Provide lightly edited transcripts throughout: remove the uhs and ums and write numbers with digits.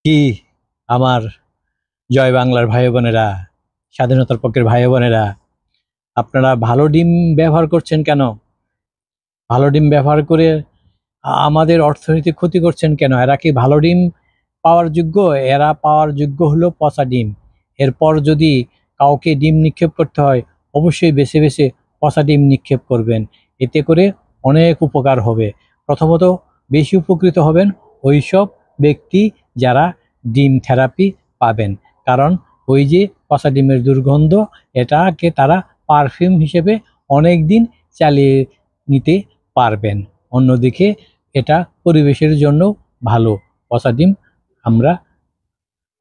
কি আমার জয় বাংলার ভাই বোনেরা, স্বাধীনতার পক্ষের ভাই বোনেরা, আপনারা ভালো ডিম ব্যবহার করছেন কেন? ভালো ডিম ব্যবহার করে আমাদের অর্থনৈতিক ক্ষতি করছেন কেন? এরা কি ভালো ডিম পাওয়ার যোগ্য? এরা পাওয়ার যোগ্য হলো পচা ডিম। এরপর যদি কাউকে ডিম নিক্ষেপ করতে হয়, অবশ্যই বেছে বেছে পচা ডিম নিক্ষেপ করবেন। এতে করে অনেক উপকার হবে। প্রথমত বেশি উপকৃত হবেন ওইসব ব্যক্তি যারা ডিম থেরাপি পাবেন, কারণ ওই যে পচা ডিমের দুর্গন্ধ, এটাকে তারা পারফিউম হিসেবে অনেক দিন চালিয়ে নিতে পারবেন। অন্যদিকে এটা পরিবেশের জন্য ভালো। পচা ডিম আমরা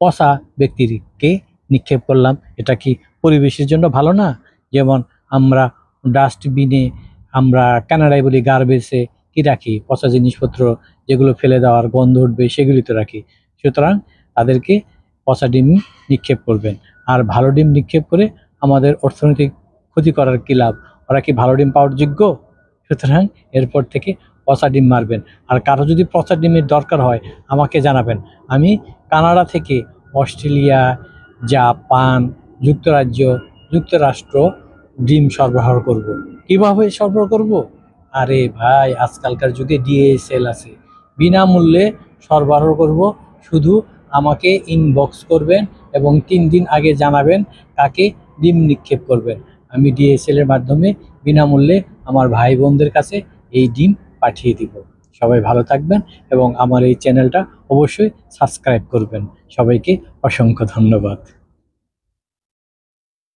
পচা ব্যক্তিকে নিক্ষেপ করলাম, এটা কি পরিবেশের জন্য ভালো না? যেমন আমরা ডাস্টবিনে, আমরা কানাডায় বলি গার্বেজে কি রাখি, পচা জিনিসপত্র যেগুলো ফেলে দেওয়ার গন্ধ উঠবে সেগুলি তো রাখি। সুতরাং তাদেরকে পচা ডিম নিক্ষেপ করবেন। আর ভালো ডিম নিক্ষেপ করে আমাদের অর্থনৈতিক ক্ষতি করার কি লাভ? ওরা কি ভালো ডিম পাওয়ার যোগ্য? সুতরাং এরপর থেকে পচা ডিম মারবেন। আর কারো যদি পচা ডিমের দরকার হয় আমাকে জানাবেন। আমি কানাডা থেকে অস্ট্রেলিয়া, জাপান, যুক্তরাজ্য, যুক্তরাষ্ট্র ডিম সরবরাহ করব। কিভাবে সরবরাহ করব? আরে ভাই, আজকালকার যুগে ডিএসএল আছে, বিনামূল্যে সরবরাহ করব। শুধু আমাকে ইনবক্স করবেন এবং 3 দিন আগে জানাবেন কাকে ডিম নিক্ষেপ করবেন। আমি ডিএসএল এর মাধ্যমে বিনামূল্যে আমার ভাই বোনদের কাছে এই ডিম পাঠিয়ে দিব। সবাই ভালো থাকবেন এবং আমার এই চ্যানেলটা অবশ্যই সাবস্ক্রাইব করবেন। সবাইকে অসংখ্য ধন্যবাদ।